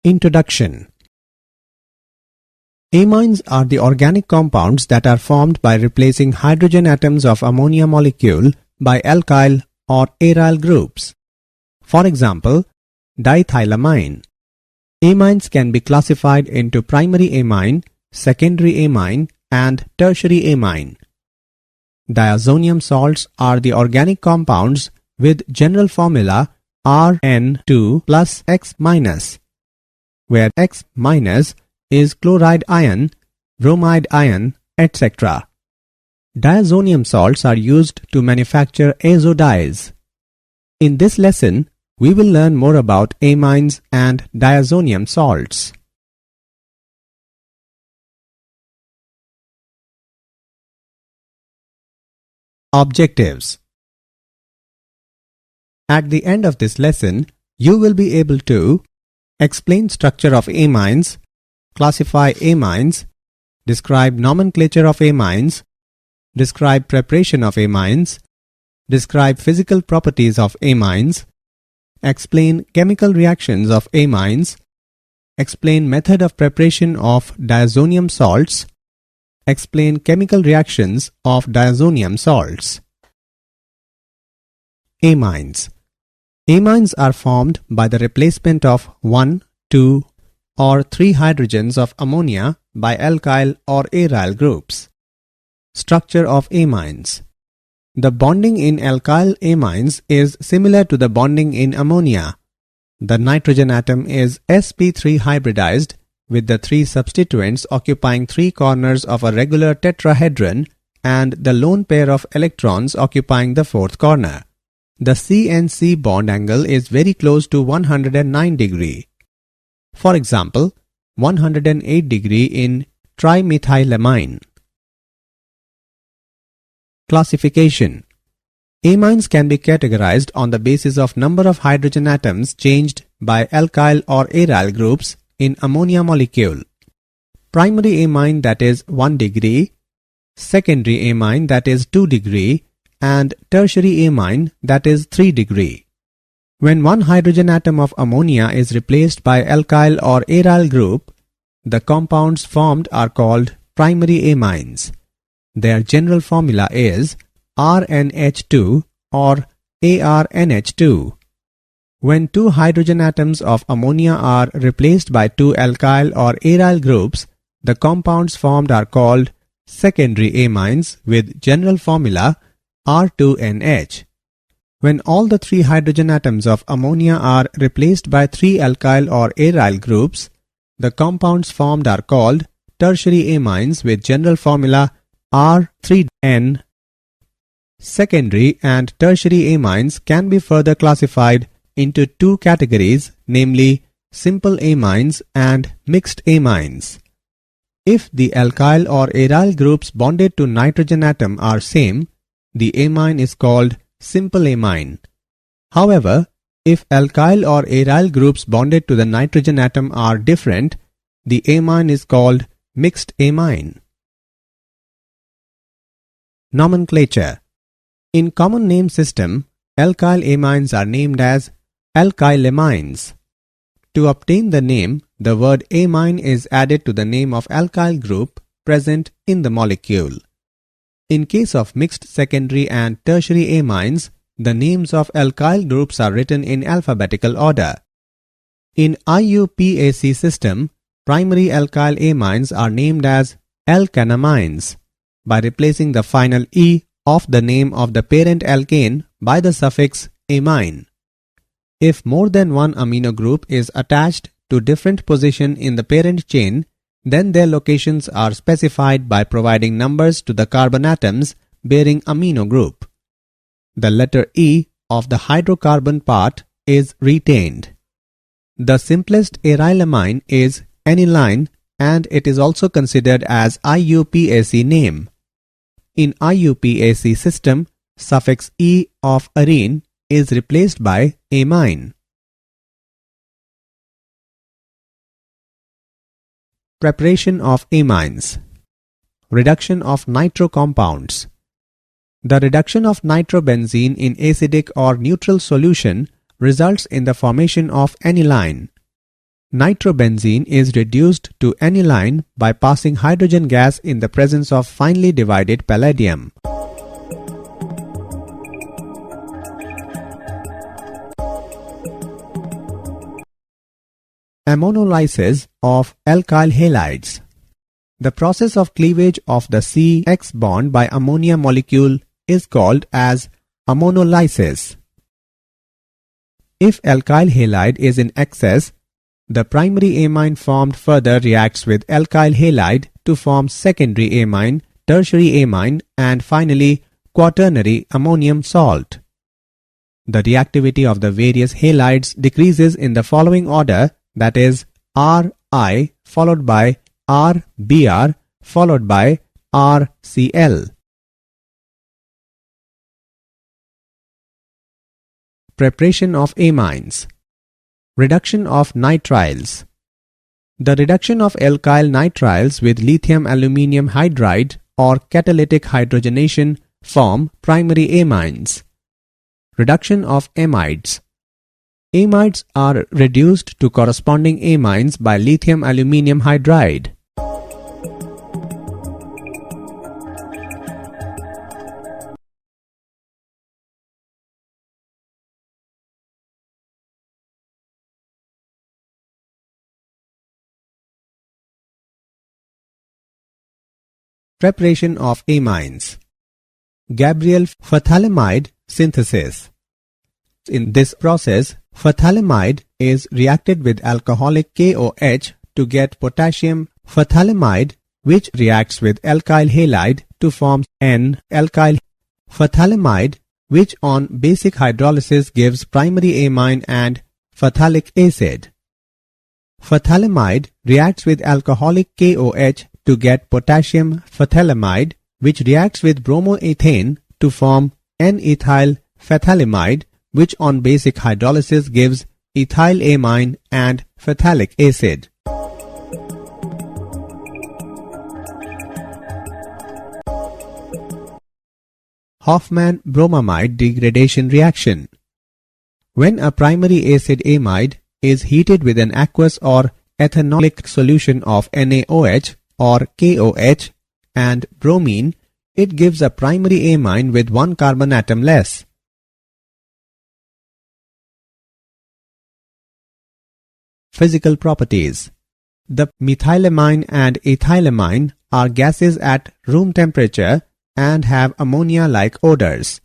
Introduction. Amines are the organic compounds that are formed by replacing hydrogen atoms of ammonia molecule by alkyl or aryl groups. For example, diethylamine. Amines can be classified into primary amine, secondary amine, and tertiary amine. Diazonium salts are the organic compounds with general formula Rn2 plus X-, where X- is chloride ion, bromide ion, etc. Diazonium salts are used to manufacture azo dyes. In this lesson, we will learn more about amines and diazonium salts. Objectives. At the end of this lesson, you will be able to explain structure of amines, classify amines, describe nomenclature of amines, describe preparation of amines, describe physical properties of amines, explain chemical reactions of amines, explain method of preparation of diazonium salts, explain chemical reactions of diazonium salts. Amines. Amines are formed by the replacement of 1, 2, or 3 hydrogens of ammonia by alkyl or aryl groups. Structure of amines. The bonding in alkyl amines is similar to the bonding in ammonia. The nitrogen atom is sp3 hybridized with the 3 substituents occupying 3 corners of a regular tetrahedron and the lone pair of electrons occupying the 4th corner. The C-N-C bond angle is very close to 109 degree. For example, 108 degree in trimethylamine. Classification. Amines can be categorized on the basis of number of hydrogen atoms changed by alkyl or aryl groups in ammonia molecule. Primary amine, that is 1 degree, secondary amine, that is 2 degree, and tertiary amine, that is 3 degree. When one hydrogen atom of ammonia is replaced by alkyl or aryl group, the compounds formed are called primary amines. Their general formula is RNH2 or ARNH2. When 2 hydrogen atoms of ammonia are replaced by 2 alkyl or aryl groups, the compounds formed are called secondary amines with general formula R2NH. When all the 3 hydrogen atoms of ammonia are replaced by 3 alkyl or aryl groups, the compounds formed are called tertiary amines with general formula R3N. Secondary and tertiary amines can be further classified into 2 categories, namely simple amines and mixed amines. If the alkyl or aryl groups bonded to nitrogen atom are same, the amine is called simple amine. However, if alkyl or aryl groups bonded to the nitrogen atom are different, the amine is called mixed amine. Nomenclature. In common name system, alkyl amines are named as alkylamines. To obtain the name, the word amine is added to the name of alkyl group present in the molecule. In case of mixed secondary and tertiary amines, the names of alkyl groups are written in alphabetical order. In IUPAC system, primary alkyl amines are named as alkanamines by replacing the final E of the name of the parent alkane by the suffix amine. If more than one amino group is attached to different position in the parent chain, then their locations are specified by providing numbers to the carbon atoms bearing amino group. The letter E of the hydrocarbon part is retained. The simplest arylamine is aniline and it is also considered as IUPAC name. In IUPAC system, suffix E of arene is replaced by amine. Preparation of amines. Reduction of nitro compounds. The reduction of nitrobenzene in acidic or neutral solution results in the formation of aniline. Nitrobenzene is reduced to aniline by passing hydrogen gas in the presence of finely divided palladium. Ammonolysis of alkyl halides. The process of cleavage of the CX bond by ammonia molecule is called as ammonolysis. If alkyl halide is in excess, the primary amine formed further reacts with alkyl halide to form secondary amine, tertiary amine, and finally quaternary ammonium salt. The reactivity of the various halides decreases in the following order, that is Ri followed by Rbr followed by RCl. Preparation of amines. Reduction of nitriles. The reduction of alkyl nitriles with lithium aluminium hydride or catalytic hydrogenation form primary amines. Reduction of amides. Amides are reduced to corresponding amines by lithium aluminium hydride. Preparation of amines. Gabriel phthalimide synthesis. In this process, phthalimide is reacted with alcoholic KOH to get potassium phthalimide, which reacts with alkyl halide to form N-alkyl phthalimide, which on basic hydrolysis gives primary amine and phthalic acid. Phthalimide reacts with alcoholic KOH to get potassium phthalimide, which reacts with bromoethane to form N-ethyl phthalimide, which on basic hydrolysis gives ethylamine and phthalic acid. Hofmann-bromamide degradation reaction. When a primary acid amide is heated with an aqueous or ethanolic solution of NaOH or KOH and bromine, it gives a primary amine with one carbon atom less. Physical properties. The methylamine and ethylamine are gases at room temperature and have ammonia-like odors.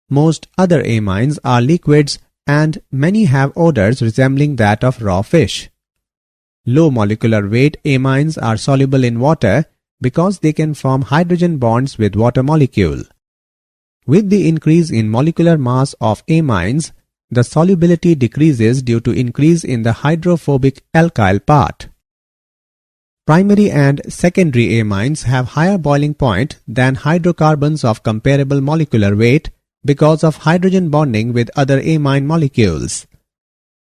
Most other amines are liquids and many have odors resembling that of raw fish. Low molecular weight amines are soluble in water because they can form hydrogen bonds with water molecule. With the increase in molecular mass of amines, the solubility decreases due to increase in the hydrophobic alkyl part. Primary and secondary amines have higher boiling point than hydrocarbons of comparable molecular weight because of hydrogen bonding with other amine molecules.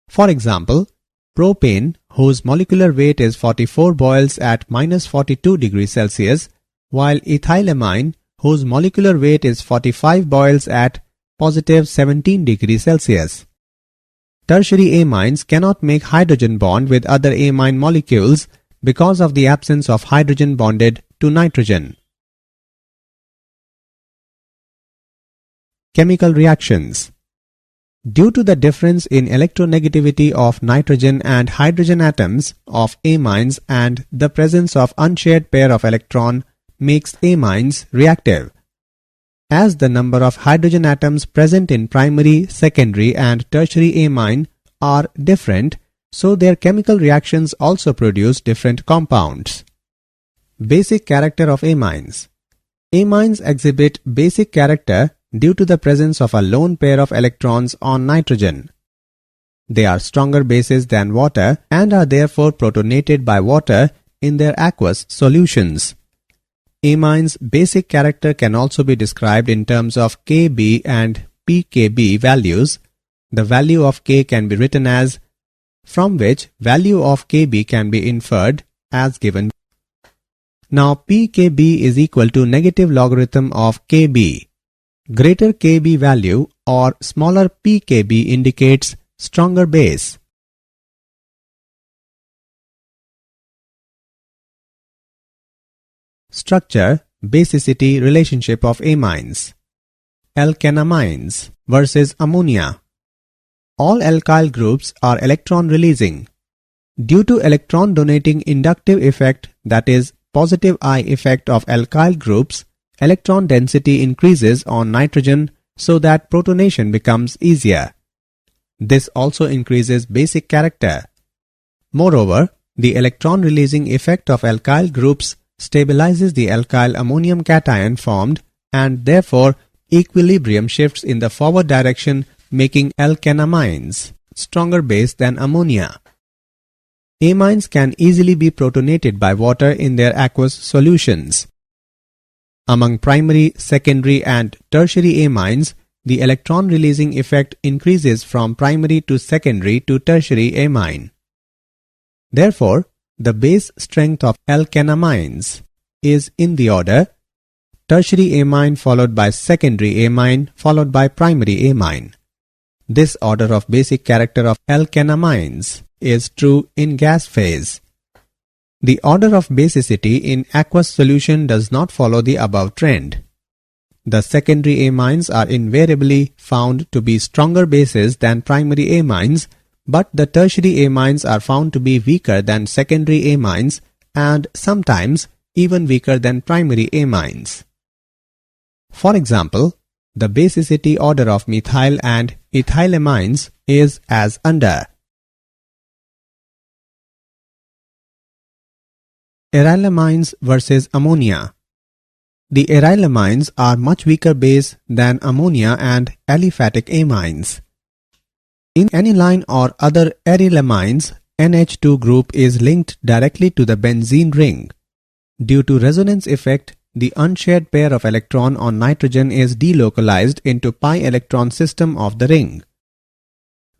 For example, propane, whose molecular weight is 44, boils at -42 degrees Celsius, while ethylamine, whose molecular weight is 45, boils at +17 degrees Celsius. Tertiary amines cannot make hydrogen bond with other amine molecules because of the absence of hydrogen bonded to nitrogen. Chemical reactions. Due to the difference in electronegativity of nitrogen and hydrogen atoms of amines and the presence of unshared pair of electron makes amines reactive. As the number of hydrogen atoms present in primary, secondary and tertiary amine are different, so their chemical reactions also produce different compounds. Basic character of amines. Amines exhibit basic character due to the presence of a lone pair of electrons on nitrogen. They are stronger bases than water and are therefore protonated by water in their aqueous solutions. Amines' basic character can also be described in terms of Kb and pKb values. The value of K can be written as, from which value of Kb can be inferred as given. Now pKb is equal to negative logarithm of Kb. Greater Kb value or smaller pKb indicates stronger base. Structure, basicity relationship of amines. Alkanamines versus ammonia. All alkyl groups are electron releasing. Due to electron donating inductive effect, that is positive I effect of alkyl groups, electron density increases on nitrogen so that protonation becomes easier. This also increases basic character. Moreover, the electron releasing effect of alkyl groups stabilizes the alkyl ammonium cation formed, and therefore equilibrium shifts in the forward direction, making alkanamines stronger base than ammonia. Amines can easily be protonated by water in their aqueous solutions. Among primary, secondary and tertiary amines, the electron releasing effect increases from primary to secondary to tertiary amine. Therefore, the base strength of alkanamines is in the order tertiary amine followed by secondary amine followed by primary amine. This order of basic character of alkanamines is true in gas phase. The order of basicity in aqueous solution does not follow the above trend. The secondary amines are invariably found to be stronger bases than primary amines, but the tertiary amines are found to be weaker than secondary amines and sometimes even weaker than primary amines. For example, the basicity order of methyl and ethylamines is as under. Arylamines versus ammonia. The arylamines are much weaker base than ammonia and aliphatic amines. In aniline or other arylamines, NH2 group is linked directly to the benzene ring. Due to resonance effect, the unshared pair of electron on nitrogen is delocalized into pi electron system of the ring.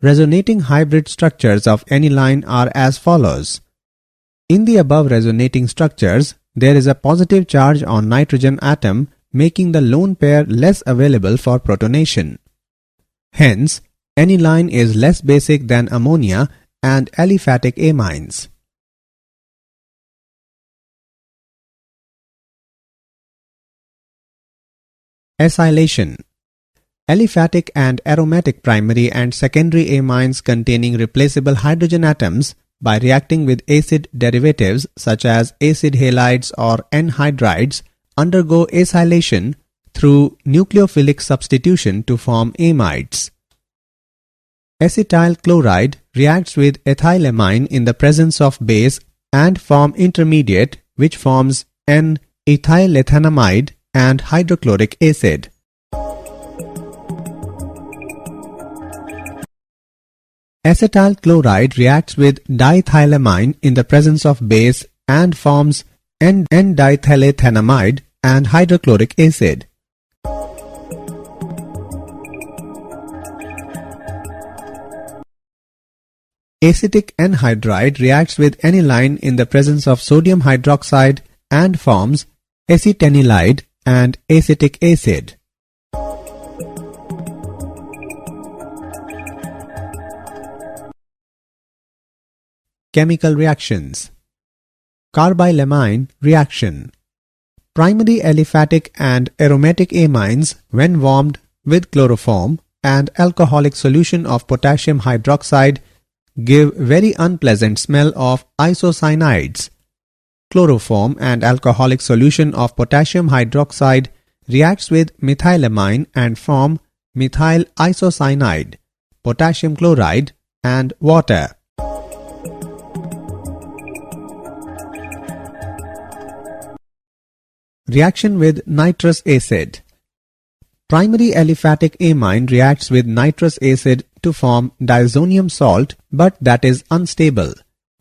Resonating hybrid structures of aniline are as follows. In the above resonating structures, there is a positive charge on nitrogen atom, making the lone pair less available for protonation. Hence, aniline is less basic than ammonia and aliphatic amines. Acylation. Aliphatic and aromatic primary and secondary amines containing replaceable hydrogen atoms by reacting with acid derivatives such as acid halides or anhydrides undergo acylation through nucleophilic substitution to form amides. Acetyl chloride reacts with ethylamine in the presence of base and form intermediate which forms N-ethylethanamide and hydrochloric acid. Acetyl chloride reacts with diethylamine in the presence of base and forms N-diethylethanamide and hydrochloric acid. Acetic anhydride reacts with aniline in the presence of sodium hydroxide and forms acetanilide and acetic acid. Chemical reactions. Carbylamine reaction. Primary aliphatic and aromatic amines, when warmed with chloroform and alcoholic solution of potassium hydroxide, give very unpleasant smell of isocyanides. Chloroform and alcoholic solution of potassium hydroxide reacts with methylamine and form methyl isocyanide, potassium chloride and water. Reaction with nitrous acid. Primary aliphatic amine reacts with nitrous acid to form diazonium salt, but that is unstable.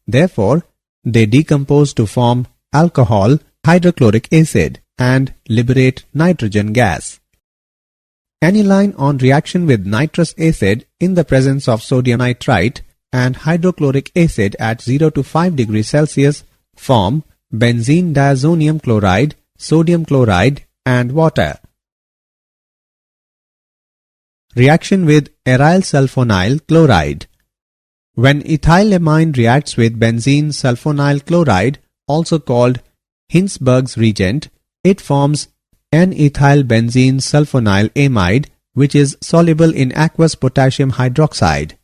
Therefore, they decompose to form alcohol, hydrochloric acid, and liberate nitrogen gas. Aniline on reaction with nitrous acid in the presence of sodium nitrite and hydrochloric acid at 0 to 5 degrees Celsius form benzene diazonium chloride, sodium chloride and water. Reaction with aryl sulfonyl chloride. When ethylamine reacts with benzene sulfonyl chloride, also called Hinsberg's reagent, it forms N-ethylbenzene sulfonyl amide, which is soluble in aqueous potassium hydroxide.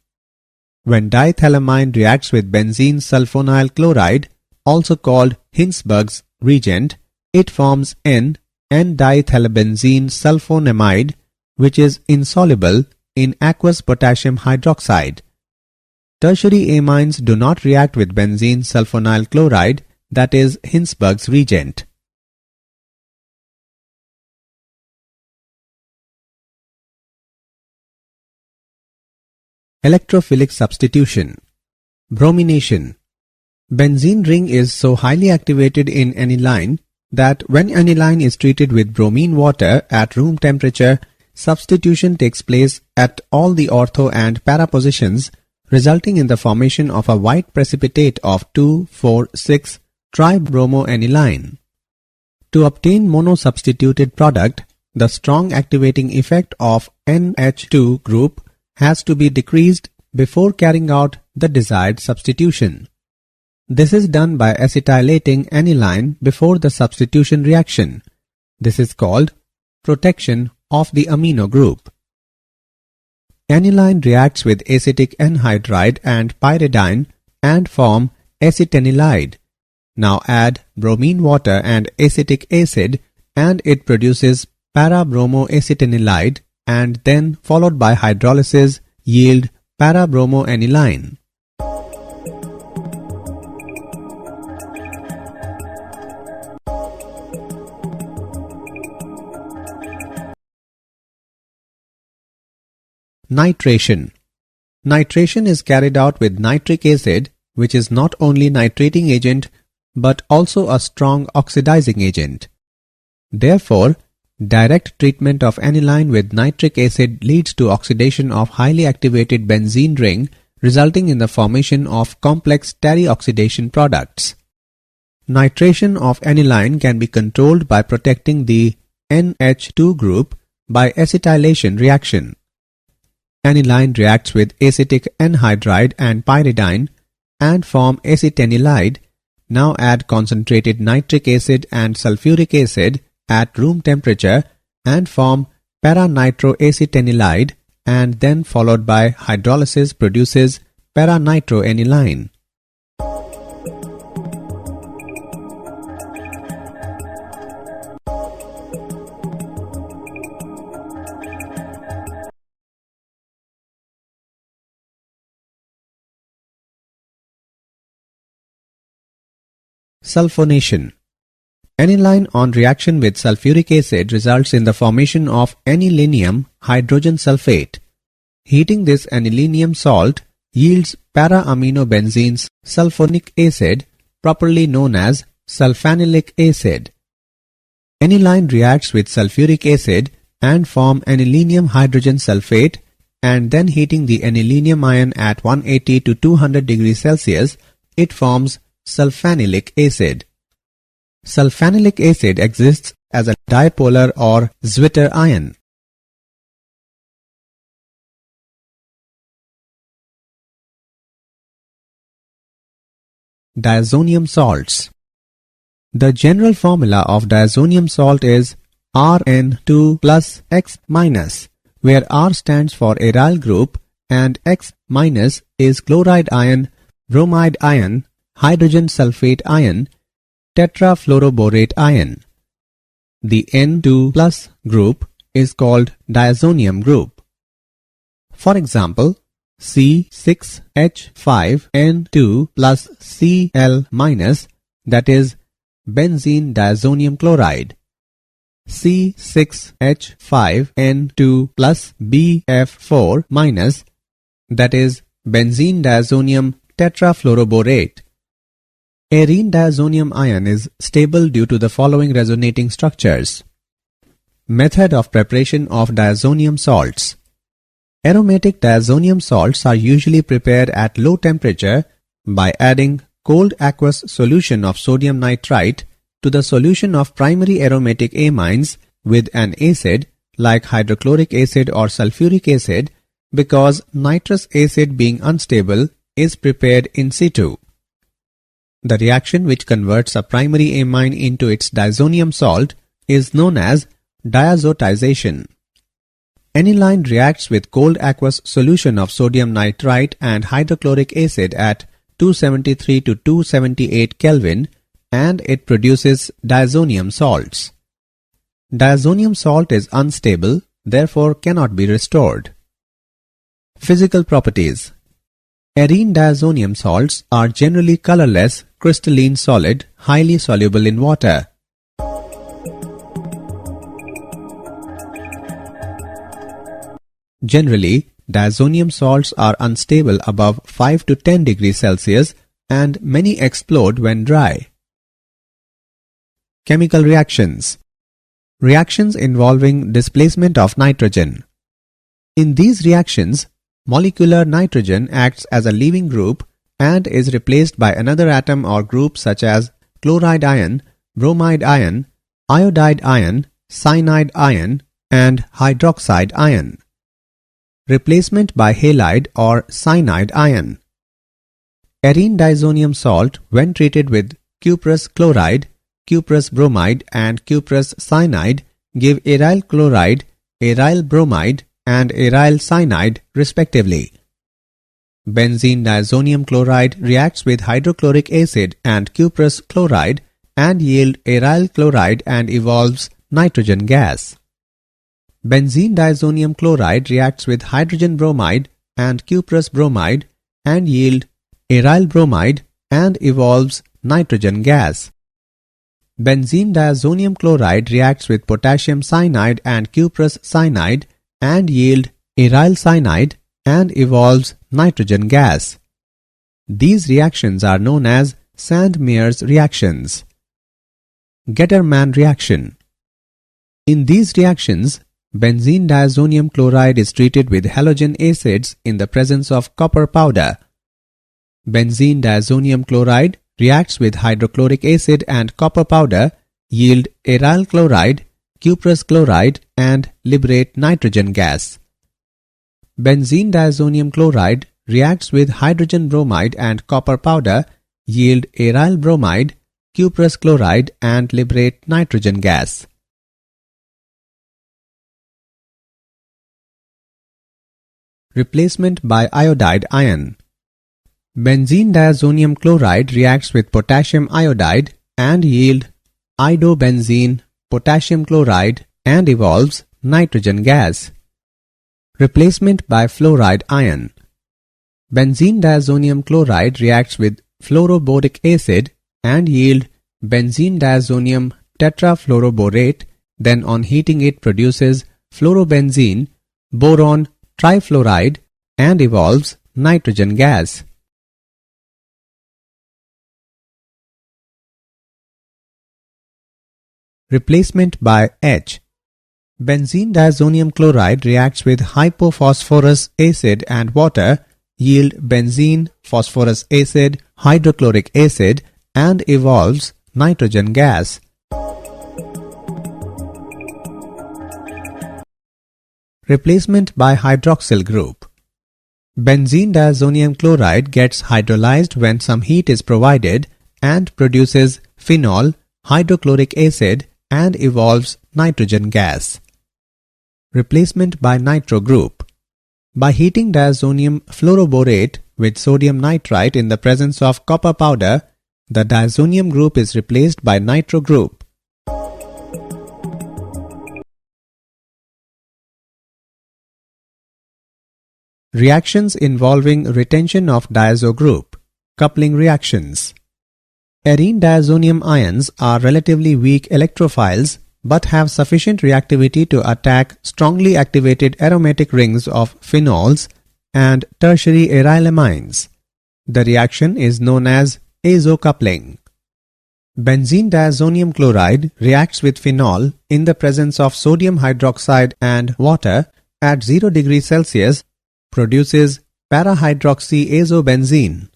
When diethylamine reacts with benzene sulfonyl chloride, also called Hinsberg's reagent, it forms N-diethylbenzene sulfonamide, which is insoluble in aqueous potassium hydroxide. Tertiary amines do not react with benzene sulfonyl chloride, that is Hinsberg's reagent. Electrophilic substitution. Bromination. Benzene ring is so highly activated in aniline that when aniline is treated with bromine water at room temperature, substitution takes place at all the ortho and para positions, resulting in the formation of a white precipitate of 2,4,6-tribromoaniline. To obtain mono-substituted product, the strong activating effect of NH2 group has to be decreased before carrying out the desired substitution. This is done by acetylating aniline before the substitution reaction. This is called protection of the amino group. Aniline reacts with acetic anhydride and pyridine and form acetanilide. Now add bromine water and acetic acid and it produces para-bromoacetanilide, and then followed by hydrolysis yield para-bromoaniline. Nitration. Nitration is carried out with nitric acid, which is not only nitrating agent but also a strong oxidizing agent. Therefore, direct treatment of aniline with nitric acid leads to oxidation of highly activated benzene ring, resulting in the formation of complex terioxidation products. Nitration of aniline can be controlled by protecting the NH2 group by acetylation reaction. Aniline reacts with acetic anhydride and pyridine and form acetanilide. Now add concentrated nitric acid and sulfuric acid at room temperature and form para-nitroacetanilide, and then followed by hydrolysis produces para-nitroaniline. Sulfonation. Aniline on reaction with sulfuric acid results in the formation of anilinium hydrogen sulfate. Heating this anilinium salt yields para-aminobenzenes sulfonic acid, properly known as sulfanilic acid. Aniline reacts with sulfuric acid and form anilinium hydrogen sulfate, and then heating the anilinium ion at 180 to 200 degrees Celsius, it forms sulfanilic acid. Sulfanilic acid exists as a dipolar or Zwitter ion. Diazonium salts. The general formula of diazonium salt is Rn2 plus X minus, where R stands for aryl group and X minus is chloride ion, bromide ion, hydrogen sulfate ion, tetrafluoroborate ion. The N2 plus group is called diazonium group. For example, C6H5N2 plus Cl minus, that is benzene diazonium chloride. C6H5N2 plus BF4 minus, that is benzene diazonium tetrafluoroborate. Arene diazonium ion is stable due to the following resonating structures. Method of preparation of diazonium salts. Aromatic diazonium salts are usually prepared at low temperature by adding cold aqueous solution of sodium nitrite to the solution of primary aromatic amines with an acid like hydrochloric acid or sulfuric acid, because nitrous acid being unstable is prepared in situ. The reaction which converts a primary amine into its diazonium salt is known as diazotization. Aniline reacts with cold aqueous solution of sodium nitrite and hydrochloric acid at 273 to 278 Kelvin and it produces diazonium salts. Diazonium salt is unstable, therefore cannot be restored. Physical properties. Arene diazonium salts are generally colorless, crystalline solid, highly soluble in water. Generally, diazonium salts are unstable above 5 to 10 degrees Celsius and many explode when dry. Chemical reactions. Reactions involving displacement of nitrogen. In these reactions, molecular nitrogen acts as a leaving group and is replaced by another atom or group such as chloride ion, bromide ion, iodide ion, cyanide ion, and hydroxide ion. Replacement by halide or cyanide ion. Arene diazonium salt, when treated with cuprous chloride, cuprous bromide, and cuprous cyanide, give aryl chloride, aryl bromide, and aryl cyanide respectively. Benzene diazonium chloride reacts with hydrochloric acid and cuprous chloride and yield aryl chloride and evolves nitrogen gas. Benzene diazonium chloride reacts with hydrogen bromide and cuprous bromide and yield aryl bromide and evolves nitrogen gas. Benzene diazonium chloride reacts with potassium cyanide and cuprous cyanide and yield aryl cyanide and evolves nitrogen gas. These reactions are known as Sand-Meier's reactions. Gettermann reaction. In these reactions, benzene diazonium chloride is treated with halogen acids in the presence of copper powder. Benzene diazonium chloride reacts with hydrochloric acid and copper powder, yield aryl chloride, cuprous chloride, and liberate nitrogen gas. Benzene diazonium chloride reacts with hydrogen bromide and copper powder, yield aryl bromide, cuprous chloride, and liberate nitrogen gas. Replacement by iodide ion. Benzene diazonium chloride reacts with potassium iodide and yield iodobenzene, potassium chloride, and evolves nitrogen gas. Replacement by fluoride ion. Benzene diazonium chloride reacts with fluoroboric acid and yield benzene diazonium tetrafluoroborate, then on heating it produces fluorobenzene, boron trifluoride, and evolves nitrogen gas. Replacement by H. Benzene diazonium chloride reacts with hypophosphorus acid and water, yield benzene, phosphorus acid, hydrochloric acid, and evolves nitrogen gas. Replacement by hydroxyl group. Benzene diazonium chloride gets hydrolyzed when some heat is provided and produces phenol, hydrochloric acid, and evolves nitrogen gas. Replacement by nitro group. By heating diazonium fluoroborate with sodium nitrite in the presence of copper powder, the diazonium group is replaced by nitro group. Reactions involving retention of diazo group. Coupling reactions. Arene diazonium ions are relatively weak electrophiles but have sufficient reactivity to attack strongly activated aromatic rings of phenols and tertiary arylamines. The reaction is known as azo-coupling. Benzene diazonium chloride reacts with phenol in the presence of sodium hydroxide and water at 0 degrees Celsius, produces parahydroxyazobenzene.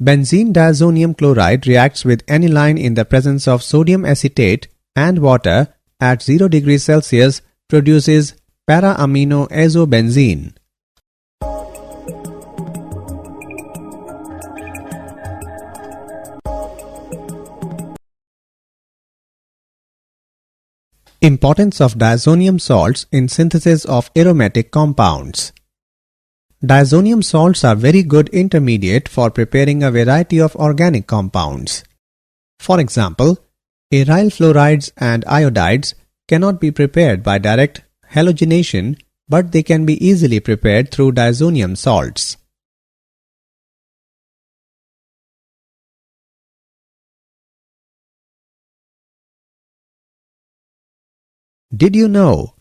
Benzene diazonium chloride reacts with aniline in the presence of sodium acetate and water at 0 degrees Celsius, produces para-aminoazobenzene. Importance of diazonium salts in synthesis of aromatic compounds. Diazonium salts are very good intermediate for preparing a variety of organic compounds. For example, aryl fluorides and iodides cannot be prepared by direct halogenation, but they can be easily prepared through diazonium salts. Did you know?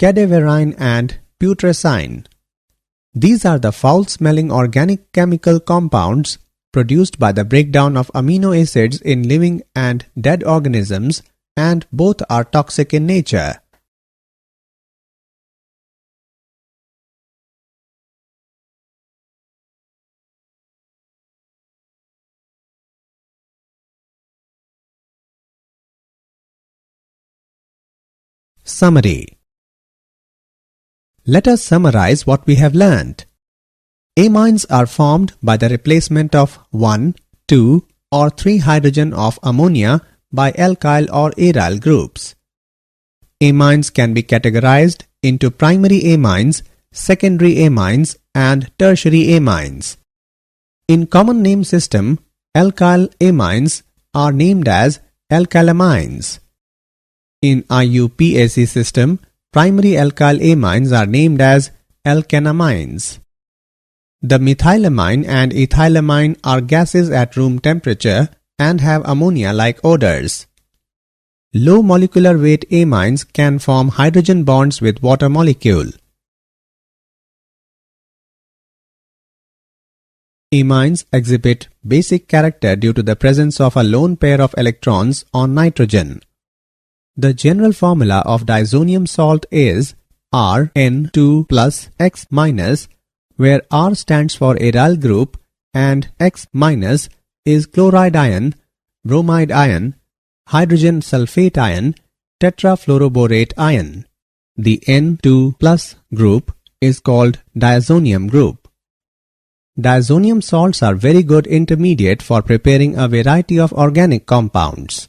Cadaverine and putrescine. These are the foul-smelling organic chemical compounds produced by the breakdown of amino acids in living and dead organisms, and both are toxic in nature. Summary. Let us summarize what we have learned. Amines are formed by the replacement of 1, 2 or 3 hydrogen of ammonia by alkyl or aryl groups. Amines can be categorized into primary amines, secondary amines and tertiary amines. In common name system, alkyl amines are named as alkylamines. In IUPAC system, primary alkyl amines are named as alkanamines. The methylamine and ethylamine are gases at room temperature and have ammonia-like odors. Low molecular weight amines can form hydrogen bonds with water molecule. Amines exhibit basic character due to the presence of a lone pair of electrons on nitrogen. The general formula of diazonium salt is Rn2 plus X minus, where R stands for aryl group and X minus is chloride ion, bromide ion, hydrogen sulfate ion, tetrafluoroborate ion. The N2 plus group is called diazonium group. Diazonium salts are very good intermediate for preparing a variety of organic compounds.